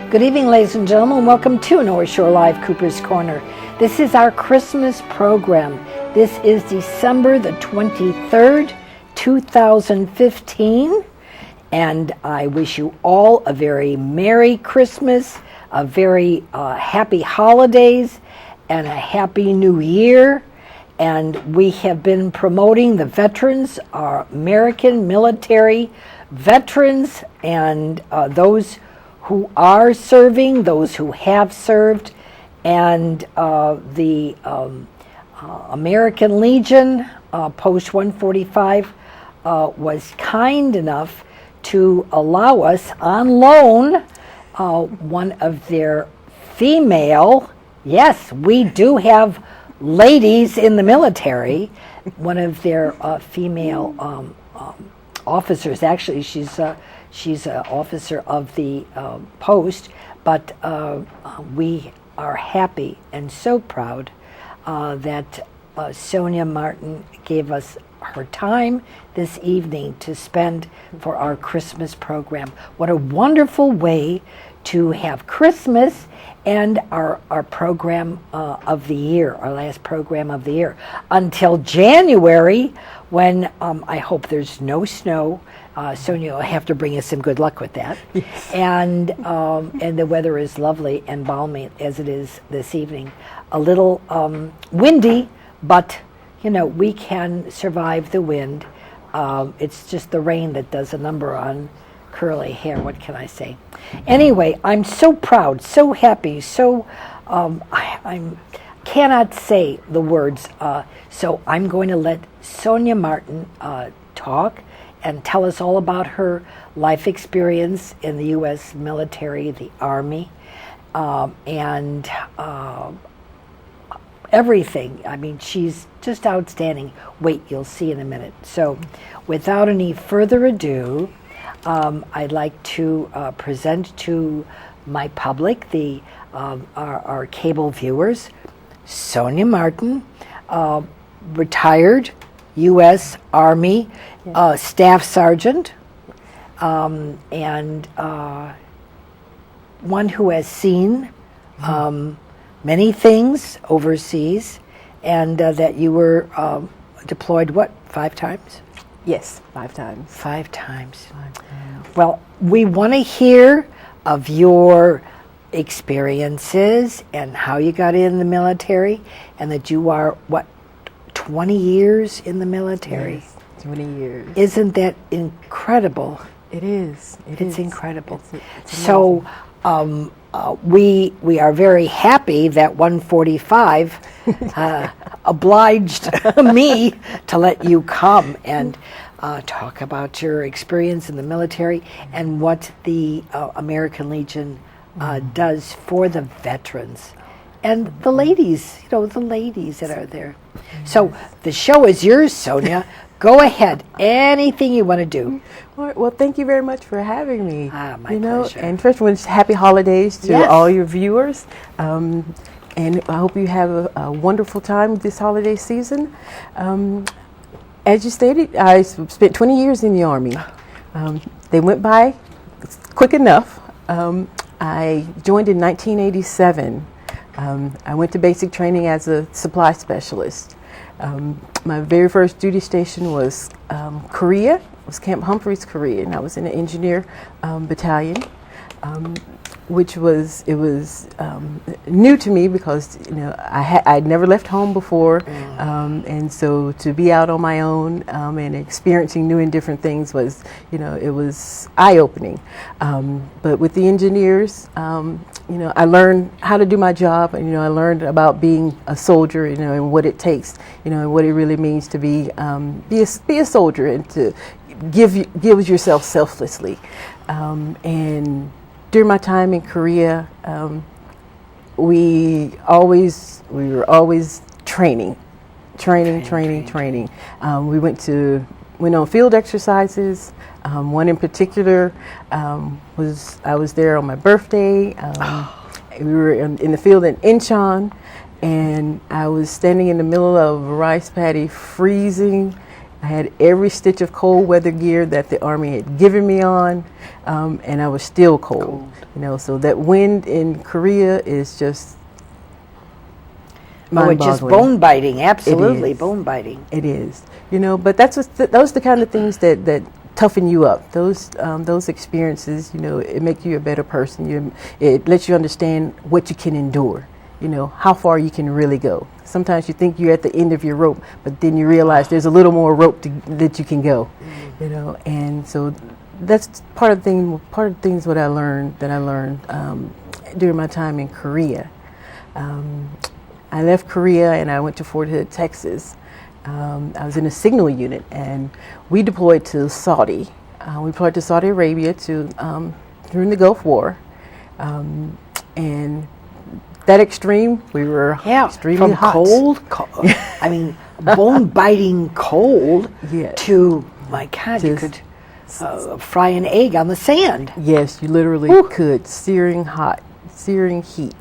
Good evening, ladies and gentlemen. Welcome to North Shore Live Cooper's Corner. This is our Christmas program. This is December the 23rd, 2015. And I wish you all a very Merry Christmas, a very happy holidays, and a Happy New Year. And we have been promoting the veterans, our American military veterans, and those who are serving, those who have served, and the American Legion, Post 145, was kind enough to allow us on loan one of their female, yes, we do have ladies in the military, one of their female officers. Actually, she's an officer of the post, but we are happy and so proud that Sonia Martin gave us her time this evening to spend for our Christmas program. What a wonderful way to have Christmas and our program of the year, our last program of the year, until January, when I hope there's no snow. Sonia will have to bring us some good luck with that. Yes. And the weather is lovely and balmy as it is this evening. A little windy, but you know, we can survive the wind. It's just the rain that does a number on curly hair. What can I say? Anyway, I'm so proud, so happy, so I cannot say the words. So I'm going to let Sonia Martin talk and tell us all about her life experience in the U.S. military, the Army, and everything. I mean, she's just outstanding. Wait, you'll see in a minute. So without any further ado, I'd like to present to my public, our cable viewers, Sonia Martin, retired U.S. Army Staff Sergeant, and one who has seen many things overseas, and that you were deployed, what, 5 times? Yes, 5 times. 5 times. Well, we want to hear of your experiences and how you got in the military, and that you are, what, 20 years in the military? Yes, 20 years. Isn't that incredible? It is. It's incredible. It's so we are very happy that 145 obliged me to let you come and talk about your experience in the military and what the American Legion does for the veterans and the ladies, you know, the ladies that are there. So the show is yours, Sonia. Go ahead. Anything you want to do. Well, thank you very much for having me. My pleasure. And first of all, happy holidays to all your viewers. And I hope you have a wonderful time this holiday season. As you stated, I spent 20 years in the Army. They went by quick enough. I joined in 1987. I went to basic training as a supply specialist. My very first duty station was Korea. It was Camp Humphreys, Korea, and I was in an engineer battalion, which was new to me because I'd never left home before, and so to be out on my own and experiencing new and different things was it was eye-opening. But with the engineers, I learned how to do my job, and I learned about being a soldier, and what it takes, and what it really means to be a soldier and to give yourself selflessly. And during my time in Korea, we were always training. We went on field exercises. One in particular I was there on my birthday. We were in the field in Incheon, and I was standing in the middle of a rice paddy, freezing, I had every stitch of cold weather gear that the Army had given me on, and I was still cold. You know, so that wind in Korea is just Oh, it's just bone biting, absolutely bone biting. It is, you know, but those are the kind of things that toughen you up. Those experiences, you know, it make you a better person. It lets you understand what you can endure. You know, how far you can really go. Sometimes you think you're at the end of your rope, but then you realize there's a little more rope that you can go. You know, and so that's part of the things what I learned during my time in Korea. I left Korea and I went to Fort Hood, Texas. I was in a signal unit, and we deployed to Saudi. We deployed to Saudi Arabia during the Gulf War, and that extreme, we were extremely hot. From cold, I mean, bone-biting cold, to, my God, you could fry an egg on the sand. Yes, you literally could. Searing hot, searing heat.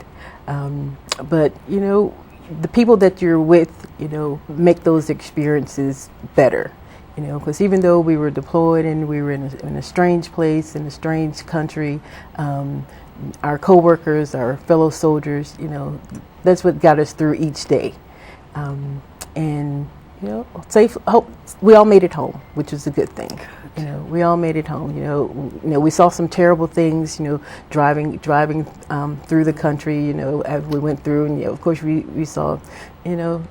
But, you know, the people that you're with, you know, make those experiences better. You know, because even though we were deployed and we were in a strange place, in a strange country, our coworkers, our fellow soldiers, you know, that's what got us through each day. And, you know, we all made it home, which was a good thing. You know, we all made it home. You know, we saw some terrible things. You know, driving through the country. You know, as we went through, and you know, of course, we saw, you know,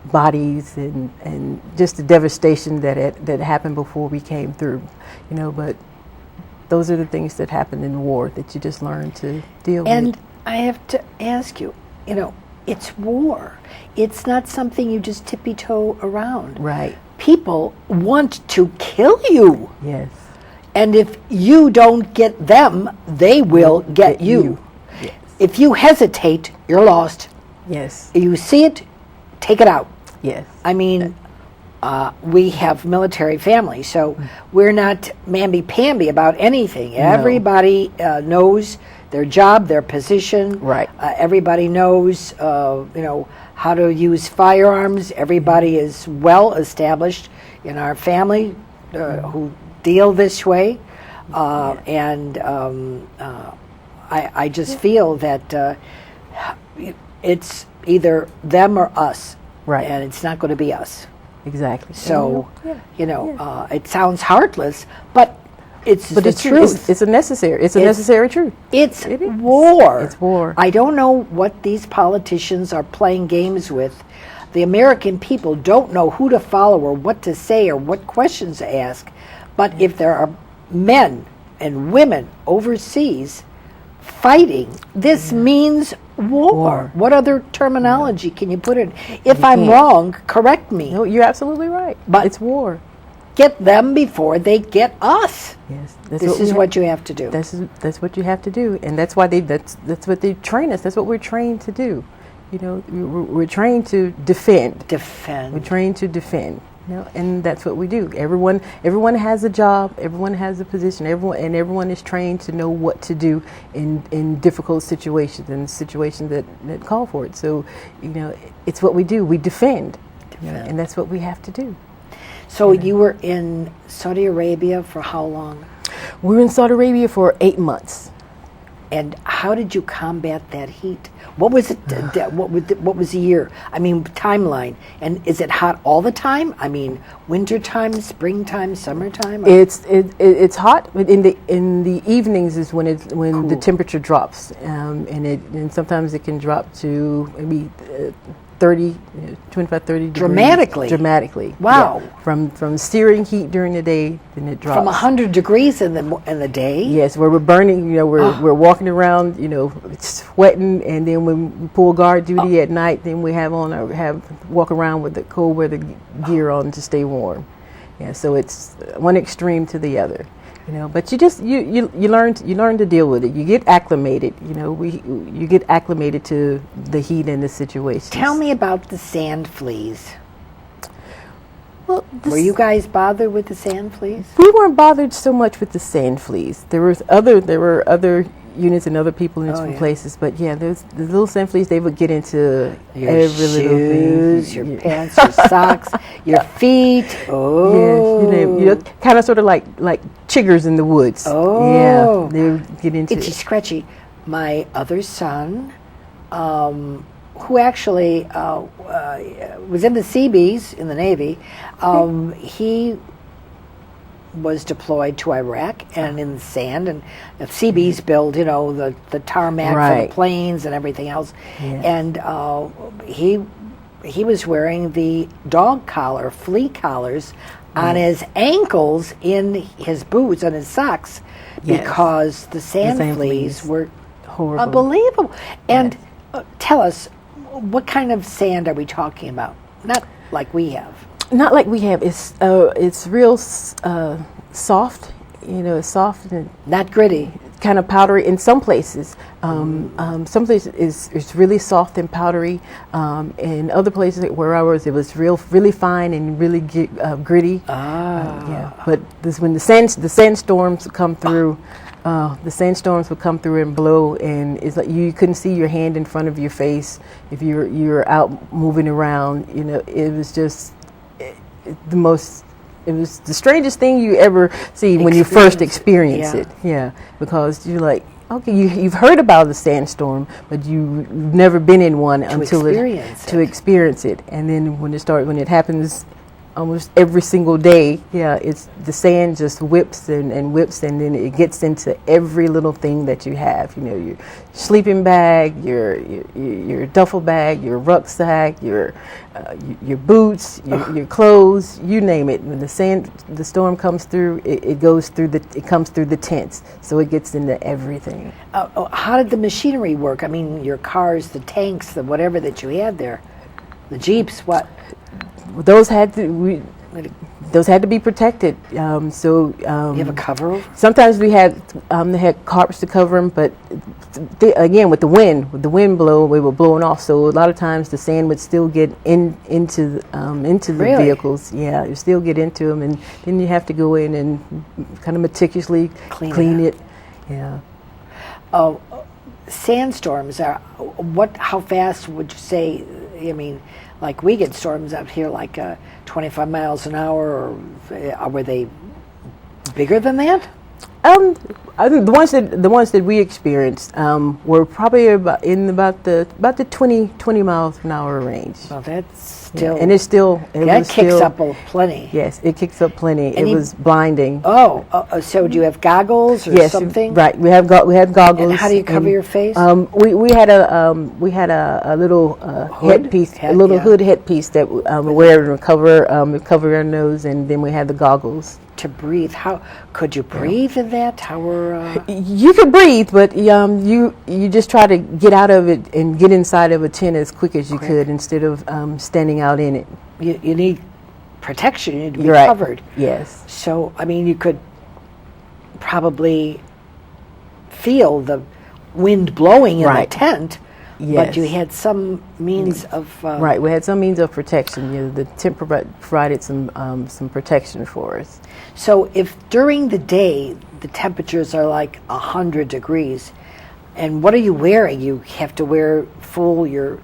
bodies and just the devastation that happened before we came through. You know, but those are the things that happen in war that you just learn to deal with. And I have to ask you, you know, it's war. It's not something you just tippy-toe around. Right. People want to kill you. Yes. And if you don't get them, they will get you. Yes. If you hesitate, you're lost. Yes. You see it, take it out. Yes. I mean, we have military families, so we're not mamby-pamby about anything. No. Everybody knows their job, their position. Right. Everybody knows, you know, how to use firearms. Everybody is well established in our family who deal this way. And I just feel that it's either them or us. Right. And it's not going to be us. Exactly. So, you know, it sounds heartless, but it's the truth. It's a necessary truth. It's war. It's war. I don't know what these politicians are playing games with. The American people don't know who to follow or what to say or what questions to ask. But if there are men and women overseas fighting, this means war. What other terminology can you put in? If I'm wrong, correct me. No, you're absolutely right. But it's war. Get them before they get us. Yes, this is what you have to do. That's what you have to do, and that's why that's what they train us. That's what we're trained to do. You know, we're trained to defend. We're trained to defend. You know, and that's what we do. Everyone has a job. Everyone has a position. Everyone is trained to know what to do in difficult situations and situations that call for it. So, you know, it's what we do. We defend. You know, and that's what we have to do. So you were in Saudi Arabia for how long? We were in Saudi Arabia for 8 months. And how did you combat that heat? What was it? What was the year? I mean, timeline. And is it hot all the time? I mean, wintertime, springtime, summertime? It's hot. In the evenings is when the temperature drops, and sometimes it can drop to maybe 25, 30 degrees. Dramatically. Wow. Yeah. From searing heat during the day, then it drops. From 100 degrees in the day? Yes, where we're burning, you know, we're walking around, you know, sweating, and then when we pull guard duty at night, then we walk around with the cold weather gear on to stay warm. Yeah, so it's one extreme to the other. You know, but you learn to deal with it. You get acclimated. You know, you get acclimated to the heat and the situation. Tell me about the sand fleas. Well, were you guys bothered with the sand fleas? We weren't bothered so much with the sand fleas. There were other units and other people in different places. But yeah, the little sand fleas, they would get into Your every little shoes, thing. your pants, your socks, your feet. Oh, Yes, you know, kind of sort of like chiggers in the woods. Oh. Yeah, they would get into itchy, scratchy. My other son, who actually was in the Seabees in the Navy, he was deployed to Iraq and in the sand, and the Seabees build, you know, the tarmac for Right. the planes and everything else. Yes. And he was wearing the dog collar, flea collars, on his ankles, in his boots, and his socks, Yes. because the sand fleas were horrible. unbelievable. And tell us, what kind of sand are we talking about? Not like we have. Not like we have. It's real soft. You know, it's soft and Not gritty. kind of powdery in some places. Some places it's really soft and powdery. In other places where I was, it was really fine and really gritty. Yeah. But when the sandstorms come through, the sandstorms would come through and blow, and it's like you couldn't see your hand in front of your face if you're out moving around. You know, it was just it was the strangest thing you ever see when you first experience it. Yeah, because you're like, okay, you've heard about the sandstorm, but you've never been in one until experience it. And then when it happens almost every single day, it's the sand just whips and whips, and then it gets into every little thing that you have. You know, your sleeping bag, your duffel bag, your rucksack, your boots, your clothes, you name it. When the storm comes through, it comes through the tents, so it gets into everything. How did the machinery work? I mean, your cars, the tanks, the whatever that you had there, the Jeeps, what? Those had to be protected. You have a cover over? Sometimes they had carpets to cover them, but again, with the wind blow, we were blowing off. So a lot of times the sand would still get into the vehicles. Yeah, you still get into them, and then you have to go in and kind of meticulously clean it. Yeah. Sandstorms are how fast would you say? I mean, like we get storms out here like 25 miles an hour, or were they bigger than that? I think the ones that we experienced were probably about the 20 miles an hour range. Well, that's still, and that kicks up plenty. Yes, it kicks up plenty. And it was blinding. So do you have goggles or something? Right. We had goggles. And how do you cover your face? We had a little headpiece, a little hood headpiece that we wear to cover our nose, and then we had the goggles. To breathe, how could you breathe in that? How were you could breathe, but you just try to get out of it and get inside of a tent as quick as you could, instead of standing out in it. You need protection. You need to be You're covered. Right. Yes. So I mean, you could probably feel the wind blowing in the tent. Yes. But you had some means of... right, we had some means of protection. You know, the tent provided some protection for us. So if during the day the temperatures are like 100 degrees, and what are you wearing? You have to wear your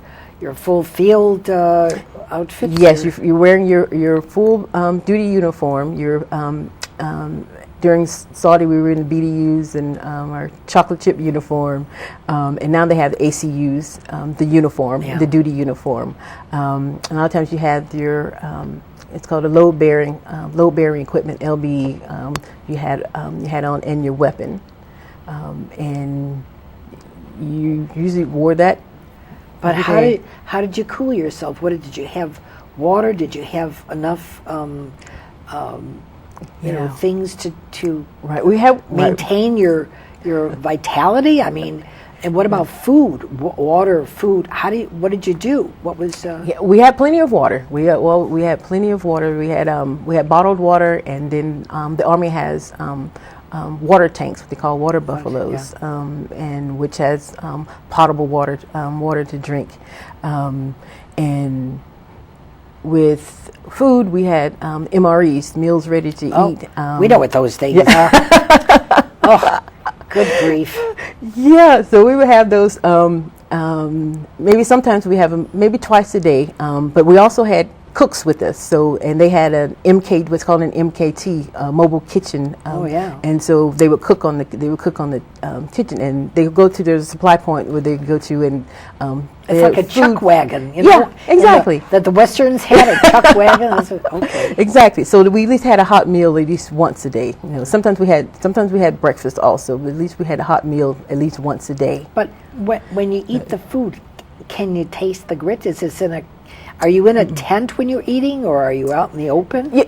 full field outfit? Yes, you're wearing your full duty uniform. During Saudi, we were in the BDUs and our chocolate chip uniform, and now they have ACUs, the uniform, the duty uniform. A lot of times you had your, it's called a load bearing equipment, LBE. You had on, and your weapon, and you usually wore that. But how did you cool yourself? Did you have water? Did you have enough? Things to maintain your vitality. I mean, and what about food, water, food? What did you do? What was? We had plenty of water. We had plenty of water. We had bottled water, and then the Army has water tanks, what they call water buffaloes, and which has potable water to drink, and with food, we had MREs, meals ready to eat. We know what those things are. Oh, good grief. Yeah, so we would have those. Maybe sometimes we have them maybe twice a day. But we also had cooks with us. So and they had an what's called an MKT, mobile kitchen. Oh, yeah. And so they would cook on the kitchen, and they would go to their supply point where they could go to and. It's like a chuck wagon, you know? Yeah, exactly. That the Westerns had a chuck wagon. Okay. Exactly. So we at least had a hot meal at least once a day. You know, sometimes we had breakfast also, but at least we had a hot meal at least once a day. But when you eat the food, can you taste the grit? Are you in a tent when you're eating, or are you out in the open? Yeah,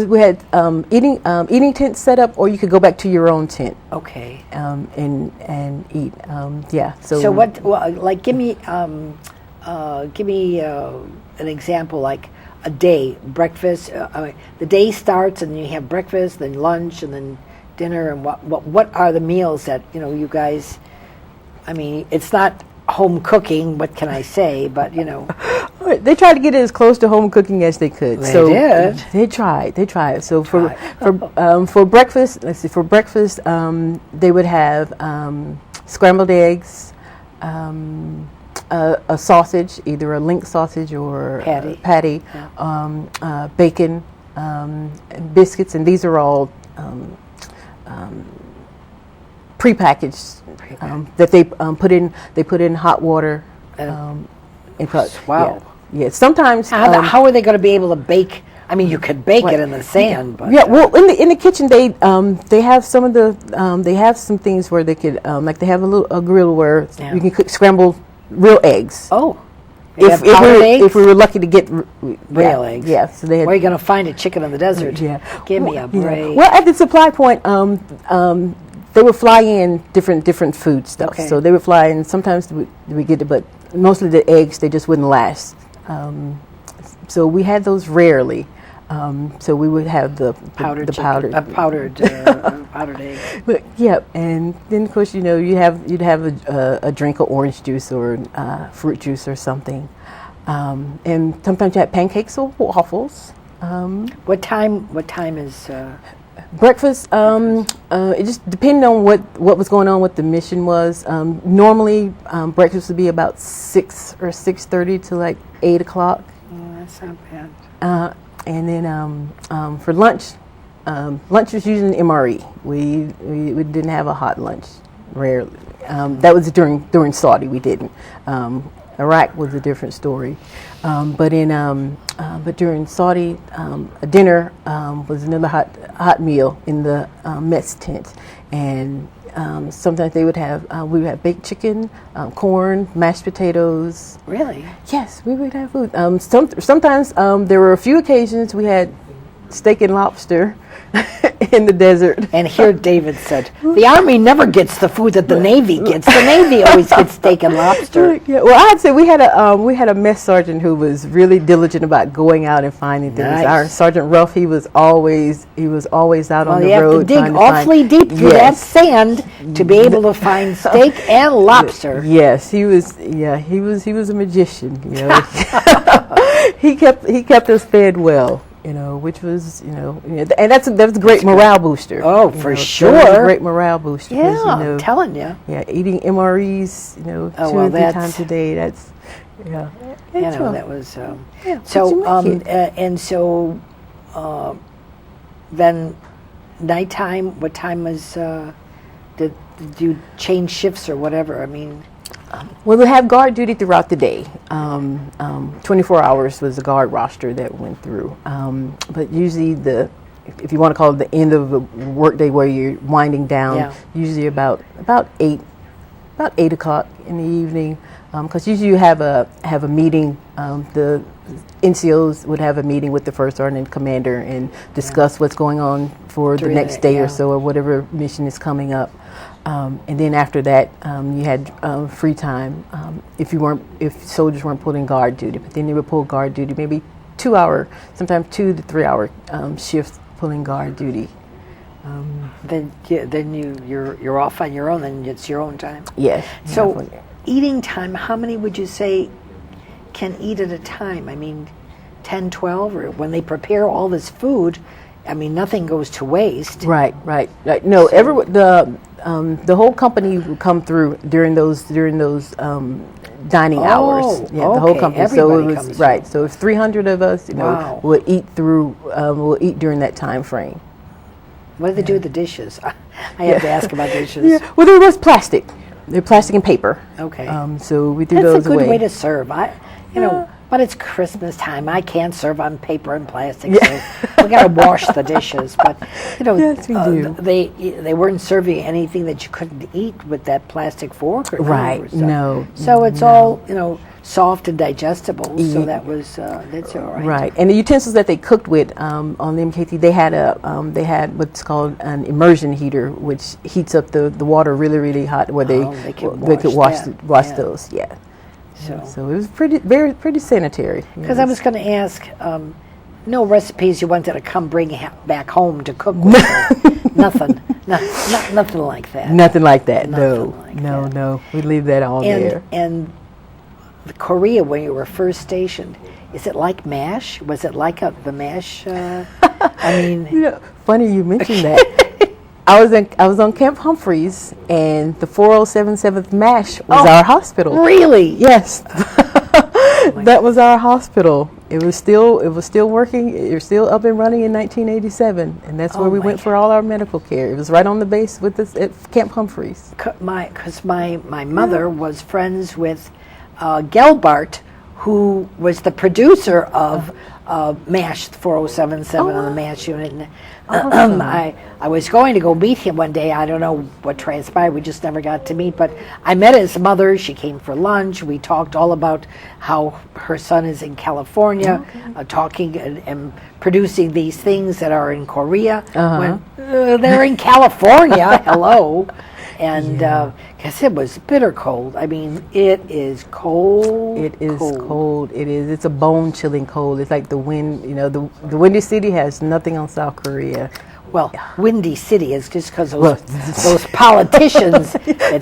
we had eating tents set up, or you could go back to your own tent. Okay. And eat. Yeah. So what? Well, like, give me an example, like a day breakfast. The day starts, and you have breakfast, then lunch, and then dinner. And what are the meals that you guys? I mean, it's not home cooking. What can I say? But they tried to get it as close to home cooking as they could. They did. They tried. So for breakfast, let's see. For breakfast, they would have scrambled eggs, a sausage, either a link sausage or patty, yeah. Bacon, biscuits, and these are all prepackaged. That they put in hot water. Wow. Yeah. Sometimes. How are they going to be able to bake? I mean, you could bake it in the sand, but well, in the kitchen they have some of the they have some things where they could like they have a grill where you can cook scrambled real eggs. Oh. If we were lucky to get real eggs. Yeah. So they had, where are you going to find a chicken in the desert? Yeah. Give me a break. Well, at the supply point, they would fly in different food stuff. Okay. So they would fly in. Sometimes we get it, but mostly the eggs they just wouldn't last. So we had those rarely. So we would have the powdered egg. But yeah, and then of course you'd have a drink of orange juice or fruit juice or something, and sometimes you had pancakes or waffles. What time is? Breakfast, it just depended on what was going on, what the mission was. Normally, breakfast would be about 6 or 6:30 to like 8 o'clock. Oh, that's not bad. And then for lunch, lunch was usually an MRE. We didn't have a hot lunch, rarely. That was during Saudi. We didn't. Iraq was a different story, but during Saudi, a dinner was another hot meal in the mess tent, and sometimes we would have baked chicken, corn, mashed potatoes. Really? Yes, we would have food. Sometimes there were a few occasions we had steak and lobster in the desert. And here David said, the Army never gets the food that the Navy gets. The Navy always gets steak and lobster. Yeah, well, I'd say we had a mess sergeant who was really diligent about going out and finding things. Nice. Our Sergeant Ruff, he was always out on the road. You have to dig awfully deep through that sand to be able to find steak and lobster. Yes, he was a magician. He kept us fed well. Which was, and that's a great morale booster. Oh, for sure. That was a great morale booster. Yeah, I'm telling you. Yeah, eating MREs, 2 or 3 times a day. That's, yeah. That was. Then nighttime. What time was? Did you change shifts or whatever? I mean. Well, we have guard duty throughout the day. 24 hours was the guard roster that went through. But usually if you want to call it the end of the workday where you're winding down, usually about 8 o'clock in the evening. Because usually you have a meeting. The NCOs would have a meeting with the first sergeant commander and discuss what's going on for the next day or so, or whatever mission is coming up. And then after that, you had free time if soldiers weren't pulling guard duty. But then they would pull guard duty, maybe 2 hour, sometimes 2 to 3 hour shifts pulling guard duty. Then you're off on your own. Then it's your own time. Yes. So eating time. How many would you say can eat at a time? I mean, 10, 12, or when they prepare all this food. I mean, nothing goes to waste. Right. No, the whole company would come through during those dining hours. Yeah, the whole okay. company. Everybody So it was comes right. So if 300 of us, Wow. will eat during that time frame. What do they do with the dishes? I have to ask about dishes. Yeah. Well, there was plastic. They're plastic and paper. Okay. So we threw That's those a good away. way to serve. But it's Christmas time. I can't serve on paper and plastic, so we got to wash the dishes. But Yes, we do. They weren't serving anything that you couldn't eat with that plastic fork or Right. knife or stuff. No. So it's all soft and digestible. So that's all right. Right, and the utensils that they cooked with on the MKT, they had what's called an immersion heater, which heats up the water really, really hot, where they could wash those. Yeah. So it was pretty sanitary. Because I was going to ask, no recipes you wanted to come bring back home to cook with? Nothing like that. Nothing like that. Nothing like that. No. We leave that all there. And Korea, when you were first stationed, is it like MASH? Was it like the MASH? Funny you mentioned that. I was on Camp Humphreys, and the 4077th MASH was our hospital. Really? Yes. That was our hospital. It was still working. It was still up and running in 1987, and that's where we went for all our medical care. It was right on the base with us at Camp Humphreys. Because my mother was friends with Gelbart, who was the producer of MASH 4077 on the MASH unit. And, I was going to go meet him one day. I don't know what transpired. We just never got to meet. But I met his mother. She came for lunch. We talked all about how her son is in California, talking and producing these things that are in Korea. When they're in California, hello. And because it was bitter cold. I mean, it is cold. It is cold. It is. It's a bone-chilling cold. It's like the wind. The Windy City has nothing on South Korea. Well, Windy City is just because those politicians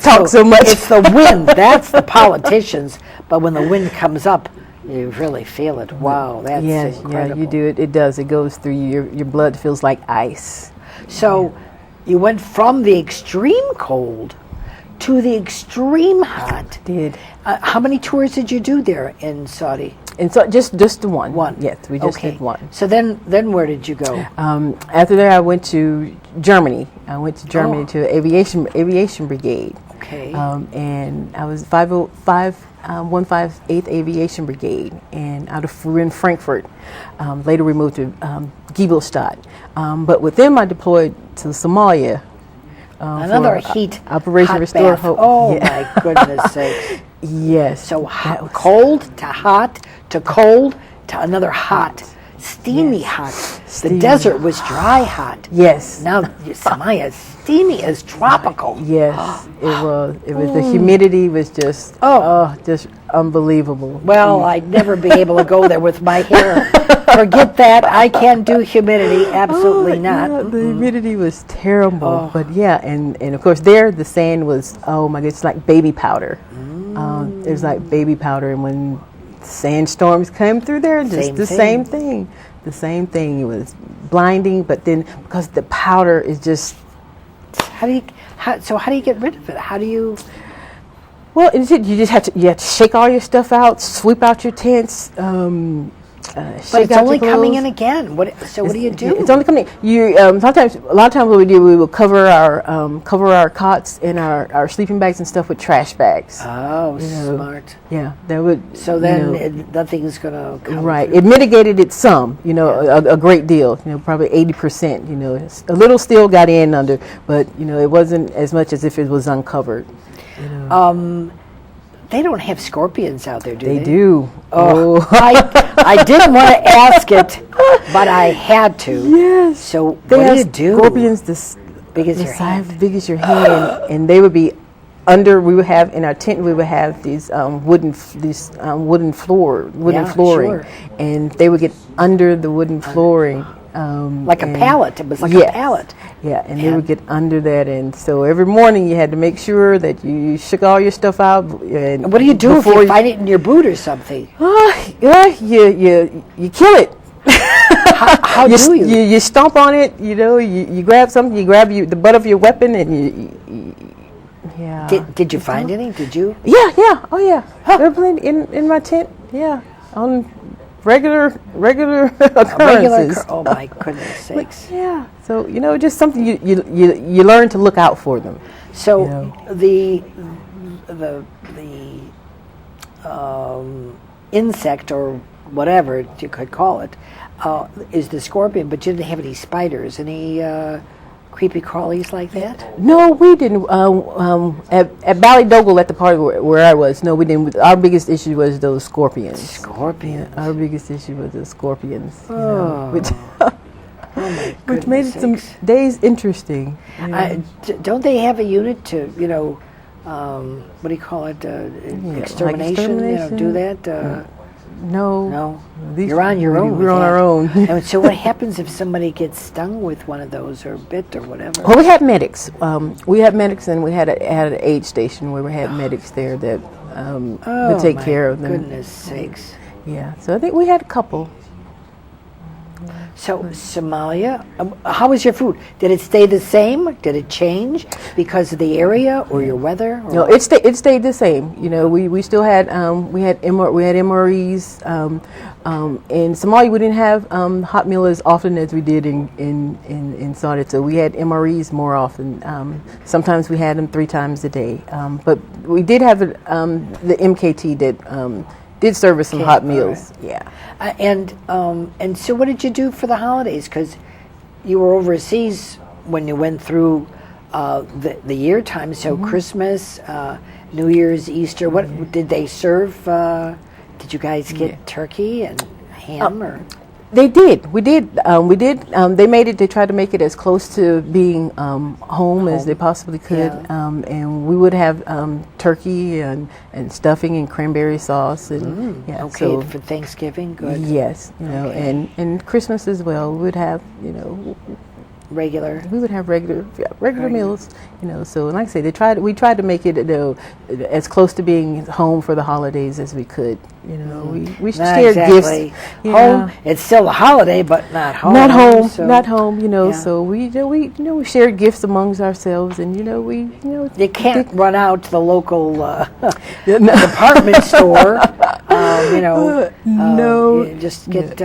talk so much. It's the wind. That's the politicians. But when the wind comes up, you really feel it. Wow, that's incredible. Yeah, you do. It does. It goes through you. Your blood feels like ice. So you went from the extreme cold to the extreme hot. Did. How many tours did you do there in Saudi? And so just the one. One. Yes, we just did one. So then where did you go? After that, I went to Germany. I went to Germany to aviation brigade. Okay. And I was 158th Aviation Brigade, and we were in Frankfurt. Later we moved to Giebelstadt. But with them, I deployed to Somalia. Another heat Operation hot Restore bath. Hope. Oh my goodness sake! Yes. So cold to hot to cold to another hot, steamy hot. The desert was dry hot. Yes. Now Somalia is steamy as tropical. Yes, it was. It was. The humidity was just just unbelievable. Well, I'd never be able to go there with my hair. Forget that. I can't do humidity. Absolutely not. Yeah, the humidity was terrible. But yeah, and of course there the sand was, oh my goodness, like baby powder. It was like baby powder, and when sandstorms came through there, just same thing. The same thing. It was blinding, but then because the powder is just. How do you get rid of it? How do you? Well, you just have to shake all your stuff out, sweep out your tents. But it's only coming in again. What do you do? It's only coming. You a lot of times what we do, we will cover our cots and our sleeping bags and stuff with trash bags. Oh, smart. Yeah, that would. So then nothing's gonna come. Right. Through. It mitigated it some. A great deal. Probably 80%. A little still got in under, but it wasn't as much as if it was uncovered. They don't have scorpions out there, do they? They do. Oh, I didn't want to ask it, but I had to. Yes. So what they do you do? Scorpions this big as your hand. Big as your hand, and they would be under. We would have in our tent. We would have these wooden flooring, sure. and they would get under the wooden flooring. Like a pallet. It was like a pallet. Yeah, and they would get under that, and so every morning you had to make sure that you shook all your stuff out. And what do you do if you find it in your boot or something? You kill it. How do you? You stomp on it, you grab something, you grab the butt of your weapon, and yeah. Did you find any? Did you? Yeah. Oh yeah. They're plenty in my tent. Yeah, on regular occurrences. Oh my goodness sakes! Yeah. So just something you learn to look out for them. So the insect or whatever you could call it is the scorpion, but you didn't have any spiders, any creepy crawlies like that? No, we didn't. At Ballydogle, at the party where I was, no, we didn't. Our biggest issue was those scorpions. Scorpions. Our biggest issue was the scorpions. Which which made some days interesting. Don't they have a unit to, what do you call it? Extermination? Like extermination? Do that? No. You're on your own. We're on our own. And so what happens if somebody gets stung with one of those or bit or whatever? Well, we had medics. We had medics, and we had an aid station where we had medics there that would take care of them. Goodness sakes. Yeah, so I think we had a couple. So Somalia, how was your food? Did it stay the same? Did it change because of the area or your weather? Or no, it stayed the same. We still had MREs. In Somalia, we didn't have hot meal as often as we did in Saudi. So we had MREs more often. Sometimes we had them 3 times a day. But we did have the MKT that did serve us some hot meals. Right. Yeah. And so what did you do for the holidays? Because you were overseas when you went through the year time. So Christmas, New Year's, Easter. What did they serve? Did you guys get turkey and ham or? They did. We did. They made it. They tried to make it as close to being home as they possibly could. Yeah. And we would have turkey and stuffing and cranberry sauce and okay, so for Thanksgiving, good. Yes, okay. and Christmas as well. We would have regular. We would have regular meals, So, like I say, we tried to make it as close to being home for the holidays as we could. We shared exactly. gifts. Home. It's still a holiday, but not home. Not home. So, not home. So we shared gifts amongst ourselves, and you can't run out to the local department store. No. You just get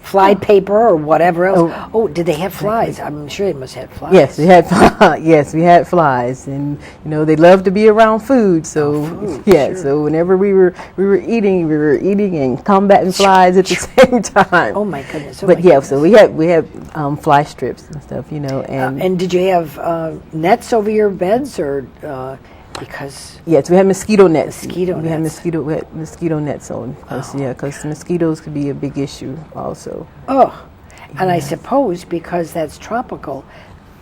fly paper or whatever else. Oh, did they have flies? I'm sure they must have flies. Yes, we had flies. Yes, we had flies, and they love to be around food. So sure. So whenever we were eating and combating flies at the same time. Oh my goodness! So we had fly strips and stuff, And did you have nets over your beds or? Because yes, we had mosquito nets. We had mosquito nets on. Because mosquitoes could be a big issue also. And I suppose because that's tropical,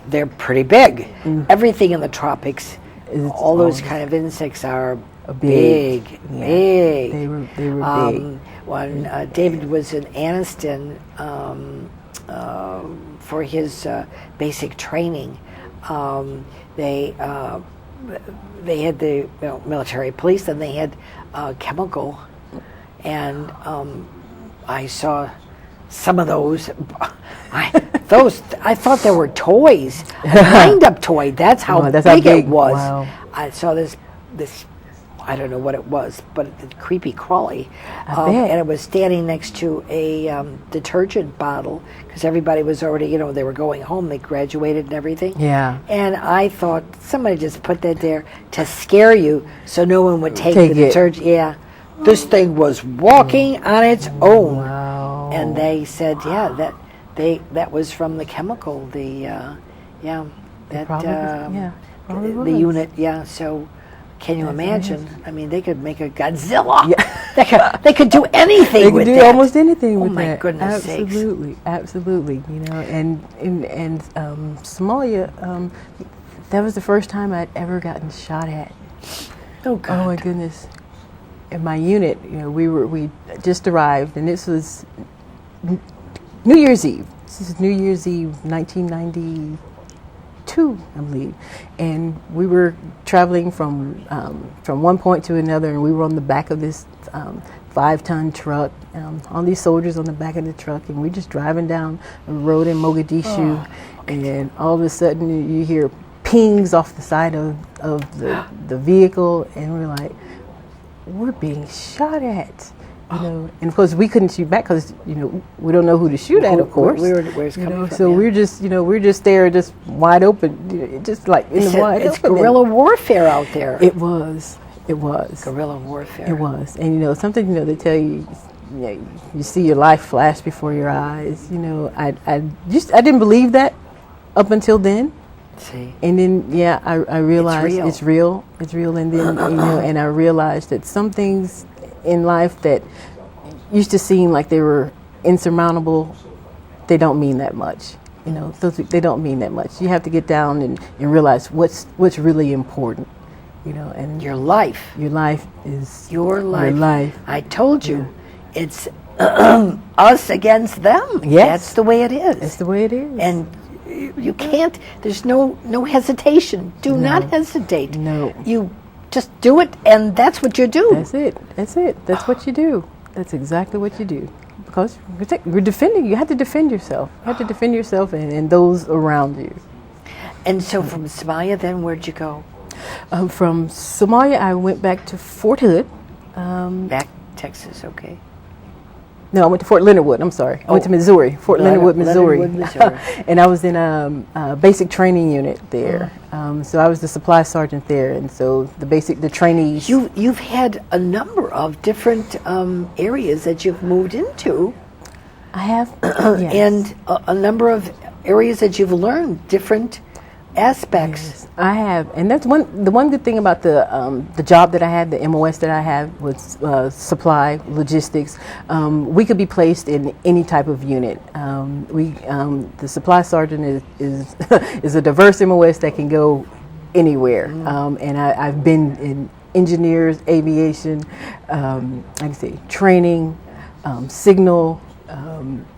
they're pretty big. Everything in the tropics, all those kind of insects are big. They were big. When David was in Anniston for his basic training, they had the military police, and they had chemical, and I saw some of those. I thought they were toys, a wind-up toy. That's how big it was. Wow. I saw this. I don't know what it was, but a creepy crawly, and it was standing next to a detergent bottle because everybody was already, they were going home. They graduated and everything. Yeah. And I thought somebody just put that there to scare you, so no one would take the detergent. Yeah. This thing was walking on its own. Wow. And they said, that was from the chemical. The unit. Yeah. So. Can you imagine? I mean, they could make a Godzilla. Yeah. They could do anything with that. They could do almost anything with that. Oh my goodness sakes. Absolutely. And Somalia, that was the first time I'd ever gotten shot at. Oh God. Oh my goodness. In my unit, we just arrived, and this was New Year's Eve. This is New Year's Eve, 1992. I believe, and we were traveling from one point to another, and we were on the back of this 5-ton truck, all these soldiers on the back of the truck, and we're just driving down the road in Mogadishu, and all of a sudden you hear pings off the side of the vehicle, and we're like, we're being shot at. And of course we couldn't shoot back because we don't know who to shoot at, of course. Where's coming from? So we're just there, just wide open, just like in the wide it's open. guerrilla warfare out there. It was Guerrilla warfare. It was, and something they tell you, you see your life flash before your eyes. I didn't believe that up until then. See. And then I realized it's real, and then and I realized that some things in life that used to seem like they were insurmountable, they don't mean that much. They don't mean that much. You have to get down and realize what's really important. And your life. Your life is your life. Your life. I told you, it's us against them. Yes. That's the way it is. That's the way it is. And you can't. There's no hesitation. Do not hesitate. No. You just do it, and that's what you do. That's it. That's what you do. That's exactly what you do. Because we're defending. You have to defend yourself. You have to defend yourself and those around you. And so from Somalia, then where'd you go? From Somalia, I went back to Fort Hood. Back Texas, okay. No, I went to Fort Leonard Wood. I'm sorry. I went to Missouri, Fort Leonard Wood, Missouri. And I was in a basic training unit there. So I was the supply sergeant there, and so the trainees. You've had a number of different areas that you've moved into. I have, yes. And a number of areas that you've learned different aspects. Yes, I have, and that's the one good thing about the job that I had, the MOS that I had, was supply logistics. We could be placed in any type of unit. The supply sergeant is is a diverse MOS that can go anywhere. And I've been in engineers, aviation, like I say, training, signal.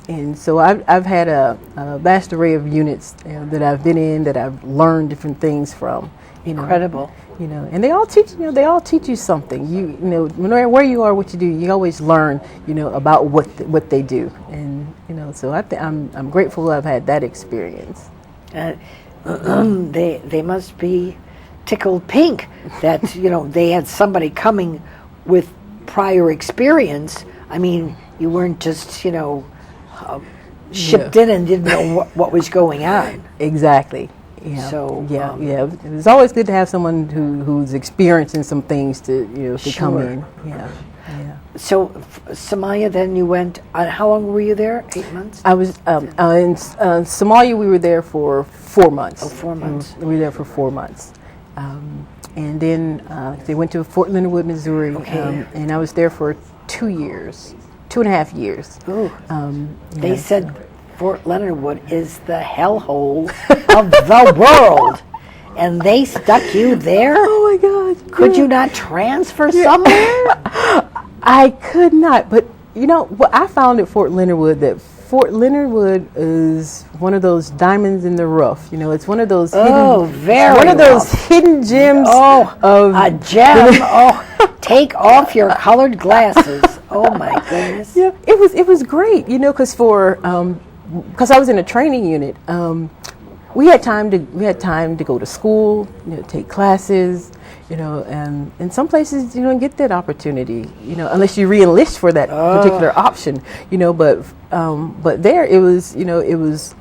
And so I've had a vast array of units that I've been in, that I've learned different things from. Incredible. And they all teach you something. No matter where you are, what you do, you always learn, about what they do. And so I'm grateful I've had that experience. They must be tickled pink that they had somebody coming with prior experience. I mean, you weren't just shipped in and didn't know what was going on. Exactly. Yeah. So It was always good to have someone who's experiencing some things to come in. Yeah. So Somalia, then you went. How long were you there? 8 months. I was in Somalia. We were there for 4 months. Oh, 4 months. We were there for 4 months, and then they went to Fort Leonard Wood, Missouri, and I was there for 2 years. 2.5 years. Ooh. They said Fort Leonard Wood is the hellhole of the world, and they stuck you there. Oh my God! Could you not transfer somewhere? I could not, but what I found at Fort Leonard Wood, that Fort Leonard Wood is one of those diamonds in the rough. It's one of those hidden gems. Of a gem. Take off your colored glasses. Oh my goodness. Yeah, it was great, because because I was in a training unit, we had time to go to school, take classes, and some places you don't get that opportunity, unless you re-enlist for that particular option, but there it was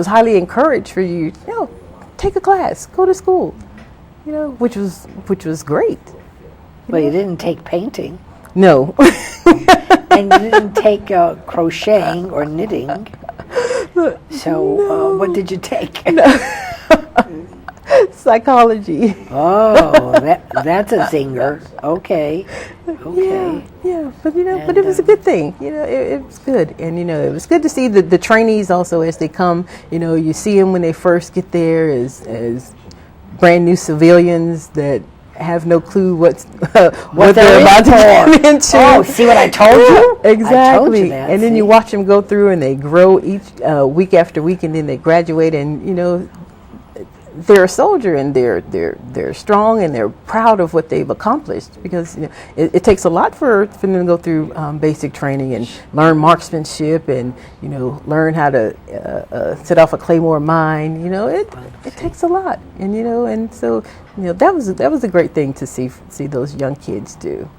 highly encouraged for you, take a class, go to school, which was great. Well, you didn't take painting. No. And you didn't take crocheting or knitting. So what did you take? Psychology. Oh, that's a zinger. Okay. Yeah, but it was a good thing. It was good, and it was good to see the trainees also as they come. You see them when they first get there as brand new civilians that have no clue what they're about to get into. Oh, see what I told you? Exactly. I told you that, and then you watch them go through, and they grow each week after week, and then they graduate, and they're a soldier, and they're strong, and they're proud of what they've accomplished, because it takes a lot for them to go through basic training and learn marksmanship, and learn how to set off a claymore mine. It takes a lot, and so that was a great thing to see those young kids do.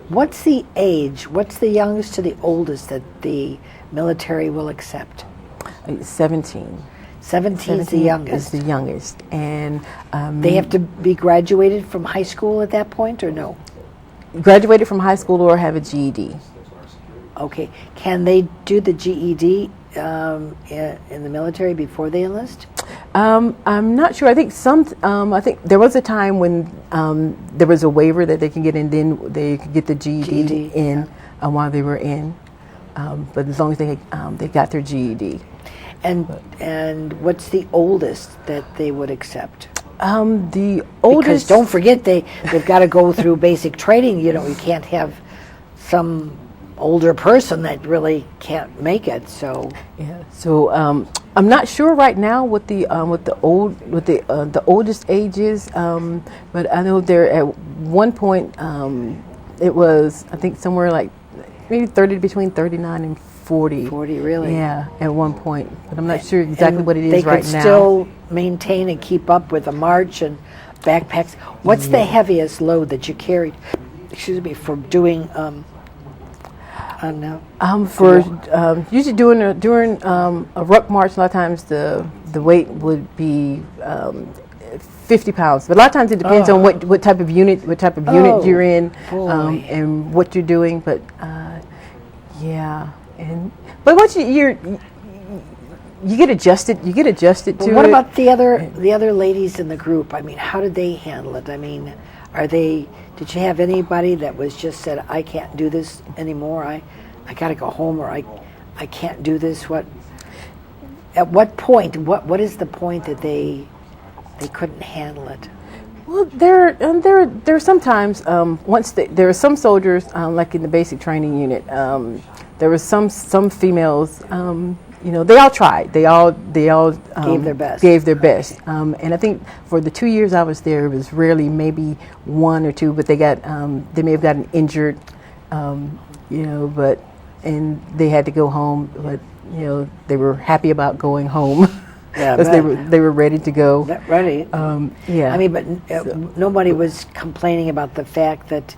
What's the age? What's the youngest to the oldest that the military will accept? 17. 17 is the youngest. Is the youngest, and they have to be graduated from high school at that point, or no? Graduated from high school or have a GED. Okay. Can they do the GED in the military before they enlist? I'm not sure. I think I think there was a time when there was a waiver that they can get, and then they could get the GED in while they were in. But as long as they got their GED. And what's the oldest that they would accept? The oldest. Because don't forget they've got to go through basic training. You can't have some older person that really can't make it. So yeah. So I'm not sure right now what the oldest age is. But I know there at one point it was, I think, somewhere like maybe between 39 and 40. 40, really? Yeah, at one point. But I'm not sure exactly what it is right now. They could still maintain and keep up with a march and backpacks. What's the heaviest load that you carried, for doing, usually during a ruck march, a lot of times the weight would be 50 pounds. But a lot of times it depends on what type of unit you're in, and what you're doing. But yeah. But once you get adjusted, to what it. about the other ladies in the group? I mean, how did they handle it? I mean, did you have anybody that was just said, I can't do this anymore, I got to go home, or I can't do this? At what point, what is the point that they couldn't handle it? Well, there are sometimes there are some soldiers like in the basic training unit. There were some females. They all tried. They all gave their best. And I think for the 2 years I was there, it was rarely, maybe one or two, but they may have gotten injured. And they had to go home. But they were happy about going home. Yeah, because they were ready to go. Ready. Yeah. I mean, but nobody was complaining about the fact that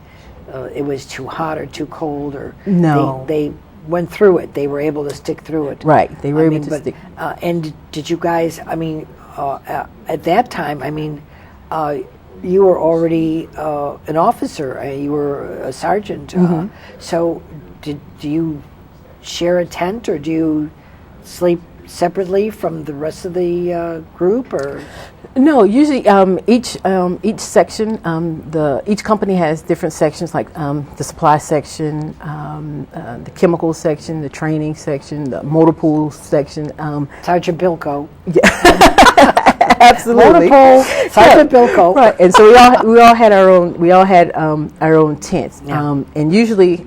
it was too hot or too cold, or no. They went through it. They were able to stick through it. Right. They were able to stick. And did you guys? I mean, at that time, I mean, you were already an officer. You were a sergeant. So, do you share a tent, or do you sleep separately from the rest of the group, or? No, usually each section, each company has different sections, like the supply section, the chemical section, the training section, the motor pool section. Sergeant Bilko. Yeah. Absolutely. Motor pool, Sergeant Bilko. Right, and so we all had our own tents, and usually,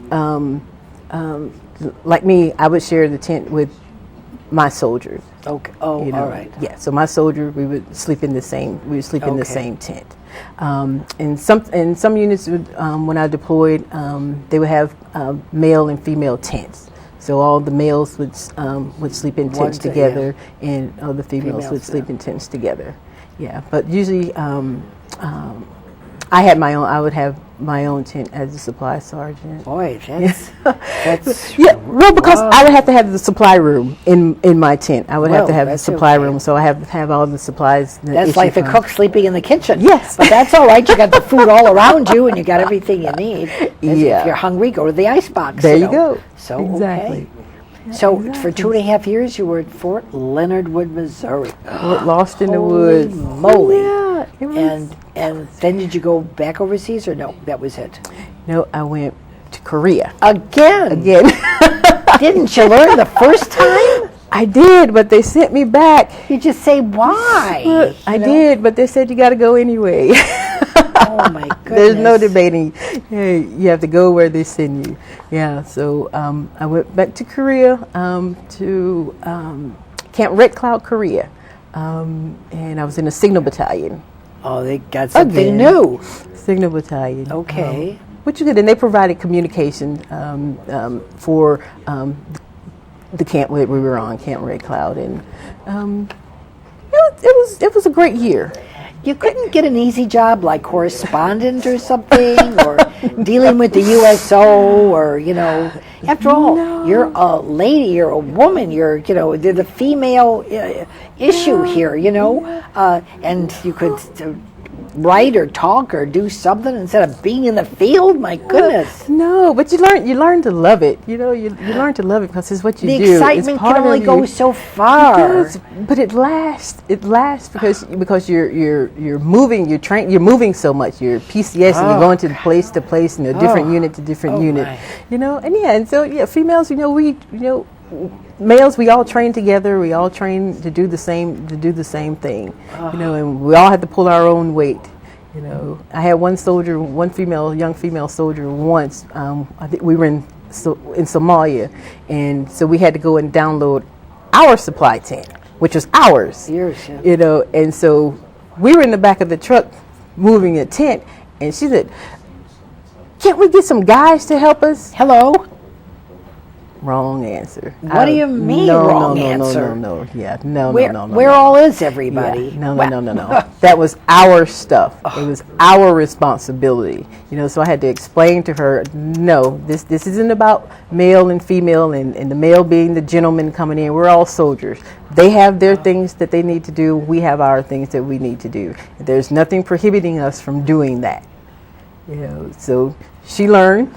like me, I would share the tent with my soldiers. Okay. Oh, all right. Yeah. So my soldier, we would sleep in the same. We would sleep in the same tent. And some units would, when I deployed, they would have male and female tents. So all the males would sleep in tents together, and all the females would sleep in tents together. Yeah. But usually, I had my own. I would have my own tent as a supply sergeant. Boy, that's yeah. Well, because I would have to have the supply room in my tent. I would have to have the supply room, so I have all the supplies. That's like the cook sleeping in the kitchen. Yes, but that's all right. You got the food all around you, and you got everything you need. If you're hungry, go to the icebox. There you go. So exactly. Okay. So for 2.5 years, you were at Fort Leonard Wood, Missouri. Lost in the woods. Holy moly! Yeah, it was. And then did you go back overseas, or no? That was it. No, I went to Korea again. Didn't you learn the first time? I did, but they sent me back. You just say why? I did, but they said you got to go anyway. Oh my goodness! There's no debating. You have to go where they send you. Yeah. So I went back to Korea, to Camp Red Cloud, Korea. and I was in a signal battalion. Oh, they got something Again. new. Signal battalion. Okay. Which is good, and they provided communication for the camp that we were on, Camp Red Cloud, and it was a great year. You couldn't get an easy job like correspondent or something, or dealing with the USO, or, after all, you're a lady, you're a woman, you're the female issue here, and you could write or talk or do something instead of being in the field. My goodness. No, but you learn to love it. You learn to love it because it's what you do. The excitement can only go so far. It does, but it lasts. It lasts because you're moving. You're moving so much. You're PCS and you're going to place, and different unit to different unit. My. And so females. Males, we all train together. We all train to do the same thing. And we all had to pull our own weight. I had one young female soldier once. I think we were in Somalia, and so we had to go and download our supply tent, which was ours. Yours, yeah. And so we were in the back of the truck moving a tent, and she said, "Can't we get some guys to help us?" Hello. Wrong answer. What do you mean wrong answer? No. Yeah, no. Where all is everybody? Yeah. No. That was our stuff. It was our responsibility. So I had to explain to her, no, this isn't about male and female and the male being the gentleman coming in. We're all soldiers. They have their things that they need to do. We have our things that we need to do. There's nothing prohibiting us from doing that. So she learned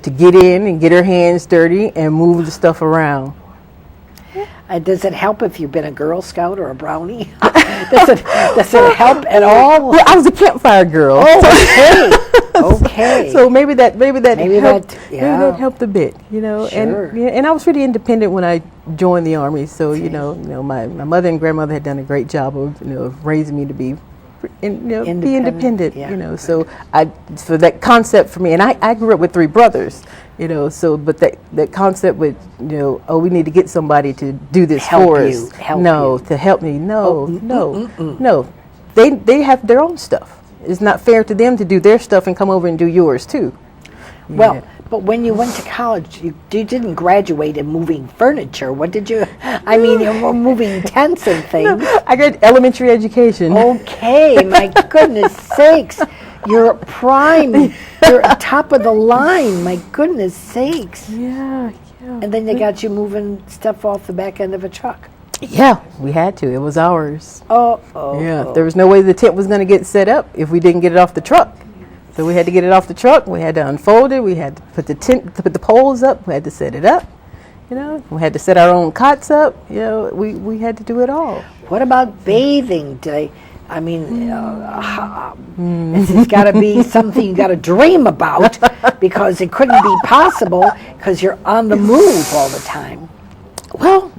to get in and get her hands dirty and move the stuff around. Does it help if you've been a Girl Scout or a Brownie? Does it help at all? Well, I was a campfire girl. Oh, okay. So maybe that helped. Yeah. Maybe that helped a bit, Sure. And I was pretty independent when I joined the Army. So my mother and grandmother had done a great job of raising me to be. Be independent. Yeah. So that concept for me, and I grew up with 3 brothers, but that concept with, we need to get somebody to do this for us. To help me. No. They have their own stuff. It's not fair to them to do their stuff and come over and do yours too. Well, but when you went to college, you didn't graduate in moving furniture. What did you? I mean, you were moving tents and things. No, I got elementary education. Okay, my goodness sakes. You're prime. You're top of the line. My goodness sakes. Yeah. And then they got you moving stuff off the back end of a truck. Yeah, we had to. It was ours. Oh. There was no way the tent was going to get set up if we didn't get it off the truck. So we had to get it off the truck. We had to unfold it. We had to put the poles up. We had to set it up. We had to set our own cots up. We had to do it all. What about bathing? This has got to be something you got to dream about, because it couldn't be possible because you're on the move all the time. Well,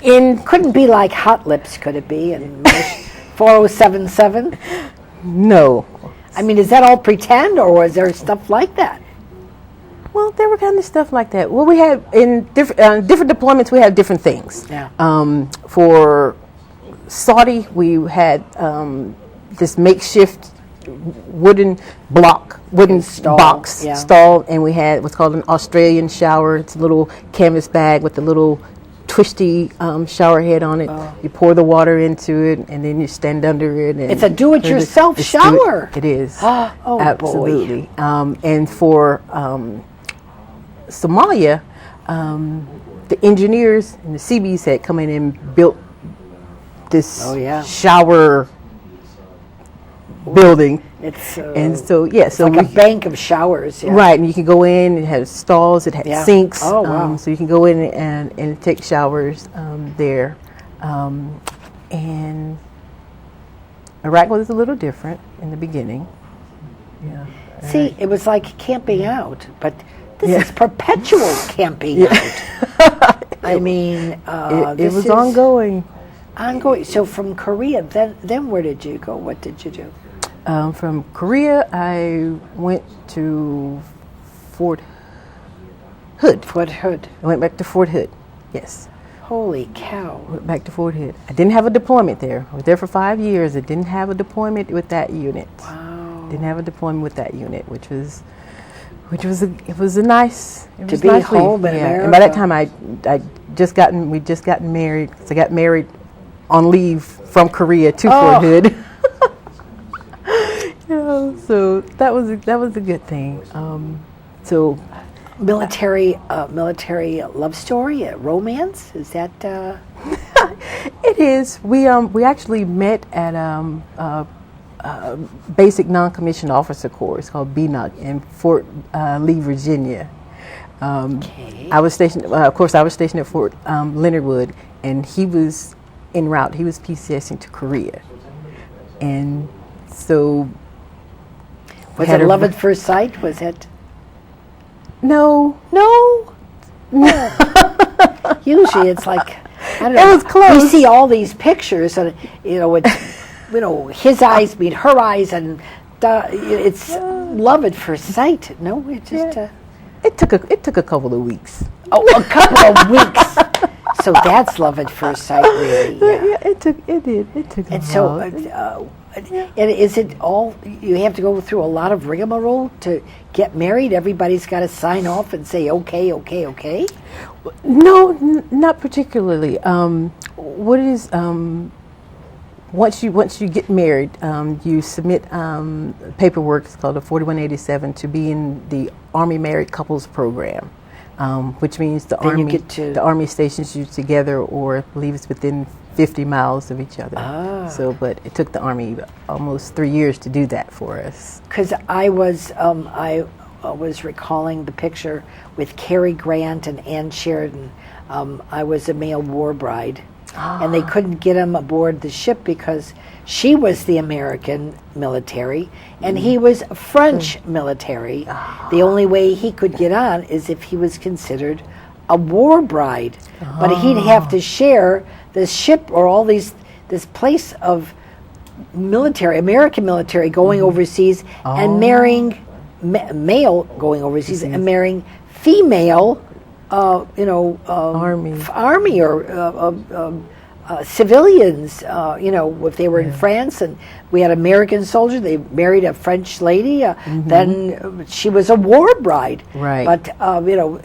couldn't be like Hot Lips, could it be? And 4077? No. Is that all pretend, or was there stuff like that? Well, there were kind of stuff like that. Well, we had in different deployments, we had different things. Yeah. For Saudi, we had this makeshift wooden box stall, and we had what's called an Australian shower. It's a little canvas bag with a little twisty shower head on it. You pour the water into it, and then you stand under it. And it's a do-it-yourself shower. It is. Oh, absolutely. Boy. And for Somalia, the engineers and the CBs had come in and built this shower building. It's like a bank of showers. Yeah. Right, and you can go in. It has stalls. It has sinks. Oh, wow. So you can go in and take showers there. And Iraq was a little different in the beginning. Yeah. See, it was like camping out, but this is perpetual camping out. It was ongoing. Ongoing. So from Korea, then where did you go? What did you do? From Korea, I went to Fort Hood. Fort Hood. I went back to Fort Hood, yes. Holy cow. Went back to Fort Hood. I didn't have a deployment there. I was there for 5 years. I didn't have a deployment with that unit. Wow. Didn't have a deployment with that unit, which was a nice. It To was be nice home leave. in Yeah. America. And by that time, we just gotten married. So I got married on leave from Korea to Fort Hood. So that was a good thing. So military love story, romance. Is that? it is. We actually met at basic non-commissioned officer corps. It's called BNOC in Fort Lee, Virginia. Okay. I was stationed. Of course, I was stationed at Fort Leonard Wood, and he was en route. He was PCSing to Korea, and so. Was it love at first sight? Was it? No. Usually it's like, I don't know. It was close. We see all these pictures, and it's his eyes meet her eyes, and it's love at first sight. No, it just. It took a couple of weeks. Oh, a couple of weeks. So that's love at first sight, really. Yeah. It took a And while. so, and is it all, you have to go through a lot of rigmarole to get married? Everybody's got to sign off and say, okay. No, not particularly. What it is, once you get married, you submit paperwork. It's called a 4187 to be in the Army Married Couples Program, which means the Army stations you together or leaves within 50 miles of each other. So, but it took the Army almost 3 years to do that for us. Because I was recalling the picture with Cary Grant and Ann Sheridan. I was a male war bride, and they couldn't get him aboard the ship because she was the American military and he was French military. The only way he could get on is if he was considered a war bride, but he'd have to share this ship or all this place of American military going overseas and marrying male going overseas and marrying female, army or civilians. If they were in France and we had American soldiers, they married a French lady. Then she was a war bride. Right. But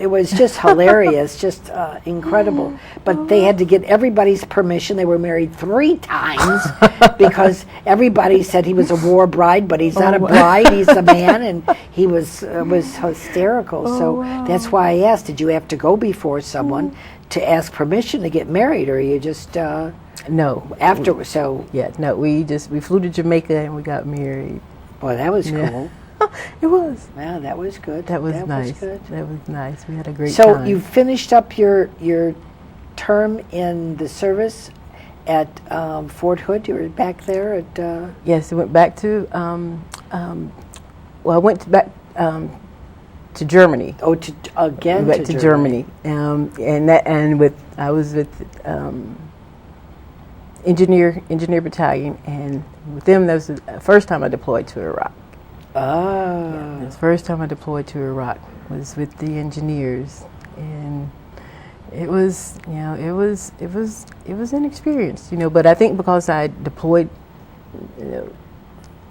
it was just hilarious, just incredible. But they had to get everybody's permission. They were married 3 times because everybody said he was a war bride, but he's not a bride. He's a man, and he was hysterical. So that's why I asked: did you have to go before someone to ask permission to get married, or you just no after? So no, we flew to Jamaica and we got married. Boy, that was cool. It was. Yeah, that was good. That was nice. Good. That was nice. We had a great time. So you finished up your term in the service at Fort Hood. You were back there at. Yes, I went back to. I went back to Germany. Oh, again back to Germany. I was with engineer battalion, and with them that was the first time I deployed to Iraq. Oh. The first time I deployed to Iraq was with the engineers, and it was an experience, But I think because I deployed,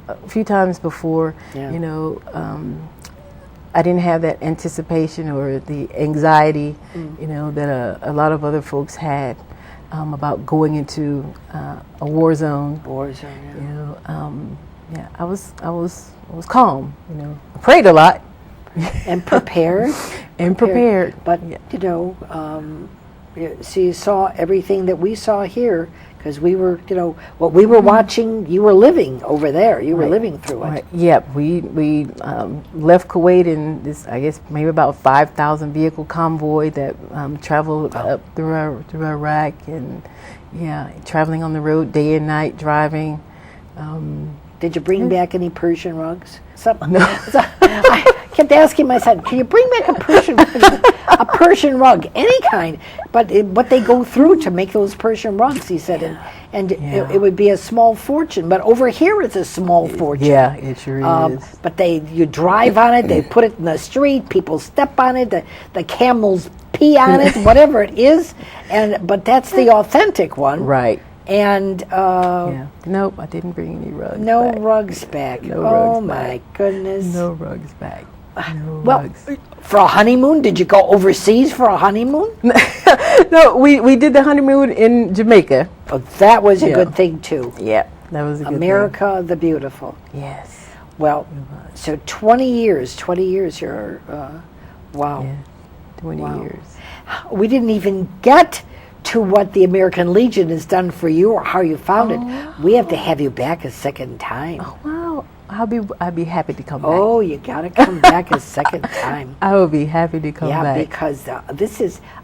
a few times before, I didn't have that anticipation or the anxiety, that a lot of other folks had about going into a war zone. I was calm. I prayed a lot. And prepared. But so you saw everything that we saw here, because we were, what we were watching, you were living over there. You were living through it. Right. Yep. We left Kuwait in this, I guess, maybe about 5,000 vehicle convoy that traveled up through Iraq, and traveling on the road day and night, driving. Did you bring back any Persian rugs? No. kept asking my son, "Can you bring back a Persian rug, any kind?" But what they go through to make those Persian rugs, he said, and it would be a small fortune. But over here, it's a small fortune. Yeah, it sure is. But you drive on it, they put it in the street, people step on it, the camels pee on it, whatever it is. But that's the authentic one, Right. And nope, I didn't bring any rugs. no back. rugs back. No Oh rugs my back. goodness! No rugs back. No Well, rugs. for a honeymoon, did you go overseas for a honeymoon? No, we did the honeymoon in Jamaica. Oh, that was a good thing too. Yeah, that was a good America the Beautiful. thing. Yes. Well, so 20 years, you're, wow. Yeah, 20 Wow. years. We didn't even get to what the American Legion has done for you or how you found it. We have to have you back a second time. Wow, I'd be happy to come back. Oh, you got to come back a second time. I would be happy to come Yeah, back. because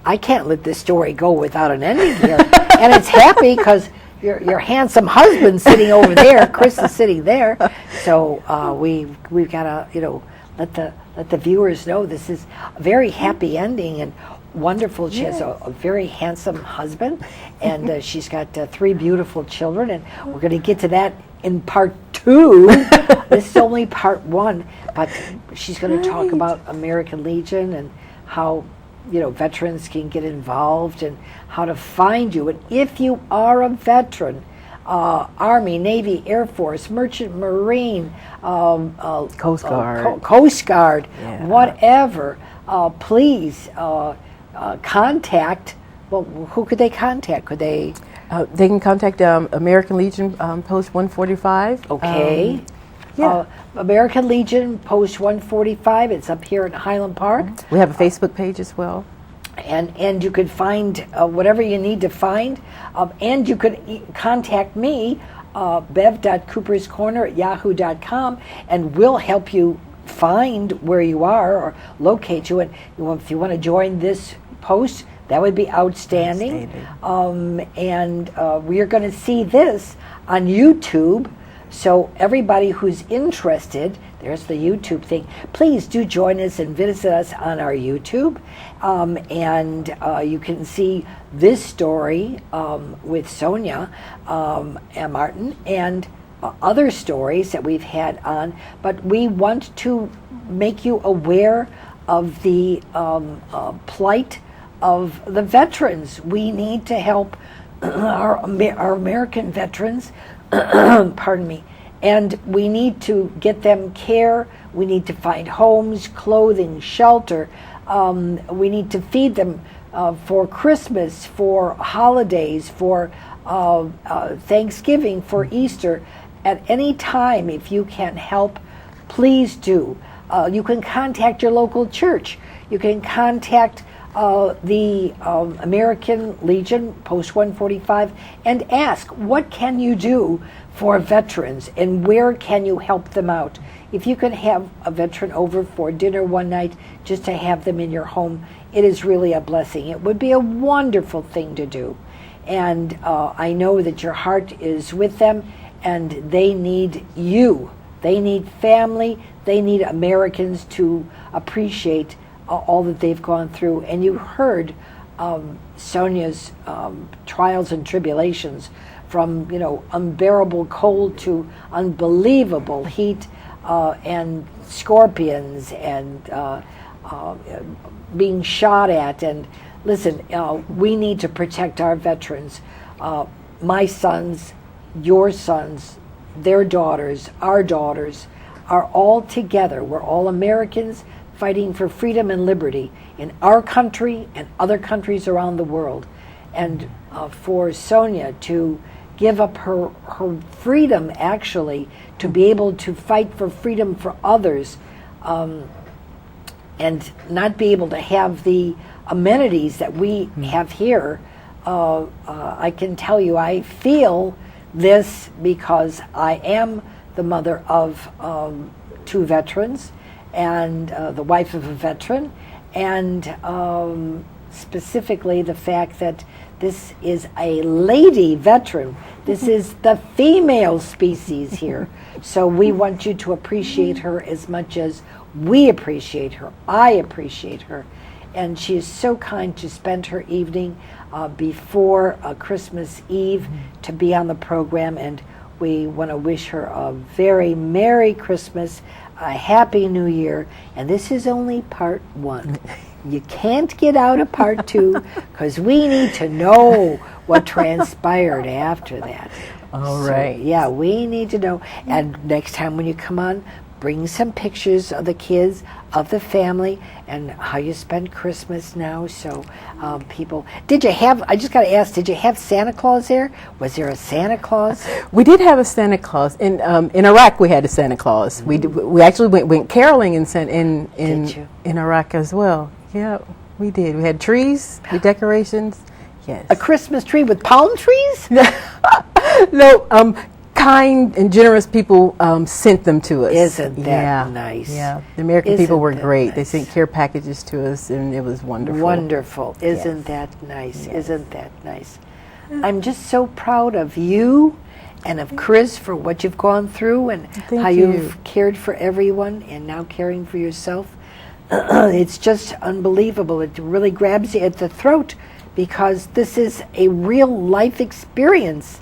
I can't let this story go without an ending here. And it's happy because your handsome husband's sitting over there. Chris is sitting there. So we've got to, let the viewers know this is a very happy ending and wonderful. She has a very handsome husband, and she's got 3 beautiful children, and we're going to get to that in part 2. This is only part 1, but she's going to talk about American Legion and how veterans can get involved and how to find you. And if you are a veteran, Army, Navy, Air Force, Merchant Marine, Coast Guard, Coast Guard, Yeah. whatever, please contact. Well, who could they contact? Could they? they can contact American Legion Post 145. Okay. American Legion Post 145. It's up here in Highland Park. We have a Facebook page as well. And you could find whatever you need to find. And you could contact me, bev.cooperscorner@yahoo.com, and we'll help you find where you are or locate you. And if you want to join this post, that would be outstanding. And we are going to see this on YouTube. So everybody who's interested, there's the YouTube thing, please do join us and visit us on our YouTube. And you can see this story with Sonia and Martin and other stories that we've had on. But we want to make you aware of the plight of the veterans. We need to help our American veterans, pardon me, and we need to get them care. We need to find homes, clothing, shelter. We need to feed them for Christmas, for holidays, for Thanksgiving, for Easter. At any time, if you can help, please do. You can contact your local church. You can contact the American Legion, Post 145, and ask, what can you do for veterans and where can you help them out? If you can have a veteran over for dinner one night just to have them in your home, it is really a blessing. It would be a wonderful thing to do. And I know that your heart is with them and they need you. They need family. They need Americans to appreciate all that they've gone through. And you heard Sonia's trials and tribulations, from unbearable cold to unbelievable heat and scorpions and being shot at. And listen, we need to protect our veterans. My sons, your sons, their daughters, our daughters are all together. We're all Americans fighting for freedom and liberty in our country and other countries around the world. And for Sonia to give up her freedom, actually, to be able to fight for freedom for others, and not be able to have the amenities that we have here, I can tell you I feel this because I am the mother of 2 veterans and the wife of a veteran, and specifically the fact that this is a lady veteran. This is the female species here. So we want you to appreciate her as much as We appreciate her. I appreciate her. And she is so kind to spend her evening before Christmas Eve to be on the program. And we want to wish her a very Merry Christmas, a Happy New Year. And this is only part 1. You can't get out of part 2 because we need to know what transpired after that. All right. Yeah, we need to know. And next time when you come on, bring some pictures of the kids, of the family, and how you spend Christmas now. So people, I just got to ask, did you have Santa Claus there? Was there a Santa Claus? We did have a Santa Claus. In Iraq, we had a Santa Claus. We actually went caroling in Iraq as well. Yeah, we did. We had trees, decorations. Yes. A Christmas tree with palm trees? No, kind and generous people sent them to us. Isn't that nice? Yeah, the American people were great. Nice? They sent care packages to us, and it was wonderful. Wonderful. Isn't that nice? Yes. Isn't that nice? I'm just so proud of you and of Chris for what you've gone through and how you've cared for everyone and now caring for yourself. It's just unbelievable. It really grabs you at the throat because this is a real life experience.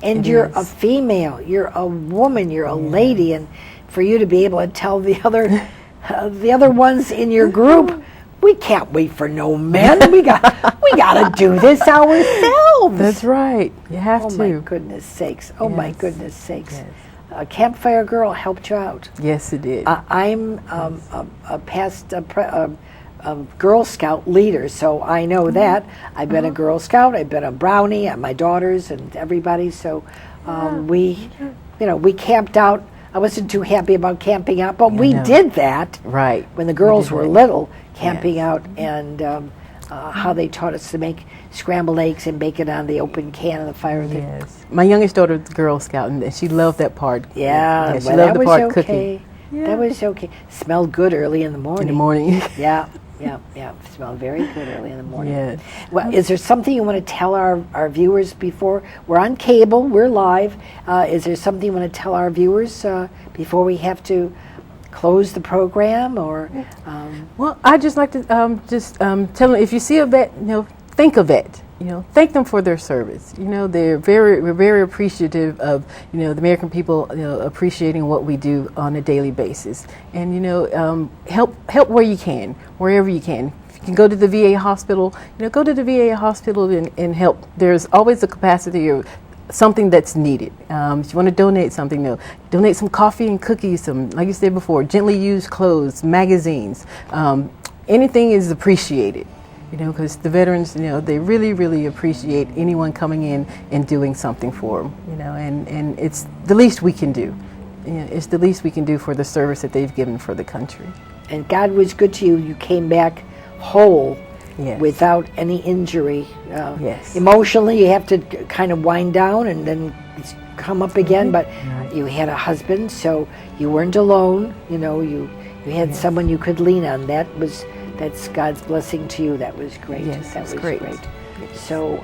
And you're a female, you're a woman, you're a lady, and for you to be able to tell the other ones in your group, we can't wait for no men. We got to do this ourselves. That's right. You have to. Oh my goodness sakes! Oh my goodness sakes! Yes. Campfire Girl helped you out. Yes, it did. I'm a past Girl Scout leader, so I know that. I've been a Girl Scout, I've been a Brownie, and my daughters and everybody, so we camped out. I wasn't too happy about camping out, but we did that when the girls were little, camping out, and how they taught us to make scrambled eggs and bake it on the open can of the fire. Yes. My youngest daughter was a Girl Scout, and she loved that part. Yeah, she loved the part cooking. Yeah. That was okay. Smelled good early in the morning. Yeah. Smelled very good early in the morning. Yes. Well, is there something you want to tell our viewers before? We're on cable, we're live. Is there something you want to tell our viewers before we have to close the program? Or well, I'd just like to tell them, if you see a vet, think of it. Thank them for their service. We're very appreciative of, the American people, appreciating what we do on a daily basis. And, help where you can, wherever you can. If you can go to the VA hospital, go to the VA hospital and help. There's always a capacity or something that's needed. If you want to donate something, donate some coffee and cookies, some, like you said before, gently used clothes, magazines. Anything is appreciated. Because the veterans, they really, really appreciate anyone coming in and doing something for them, and it's the least we can do. It's the least we can do for the service that they've given for the country. And God was good to you. You came back whole without any injury. Emotionally, you have to kind of wind down and then come up again, but you had a husband, so you weren't alone. You had someone you could lean on. That's God's blessing to you. That was great. Yes, that was great. So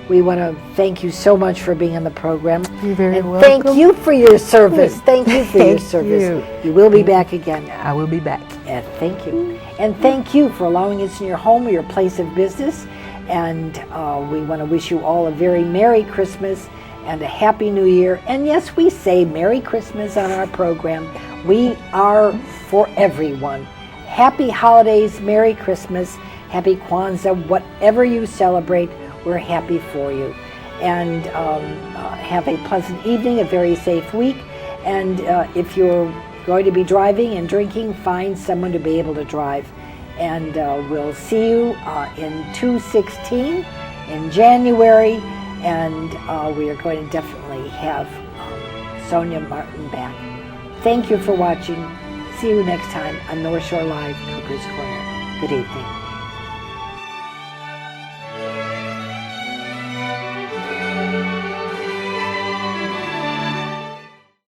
we want to thank you so much for being on the program. You're very welcome. Thank you for your service. Thank you for your service. You will be back again. I will be back. And thank you. And thank you for allowing us in your home or your place of business. And we want to wish you all a very Merry Christmas and a Happy New Year. And yes, we say Merry Christmas on our program. We are for everyone. Happy holidays, Merry Christmas, Happy Kwanzaa, whatever you celebrate, we're happy for you. And have a pleasant evening, a very safe week. And if you're going to be driving and drinking, find someone to be able to drive. And we'll see you in 2/16 in January. And we are going to definitely have Sonia Martin back. Thank you for watching. See you next time on North Shore Live, Cooper's Corner. Good evening.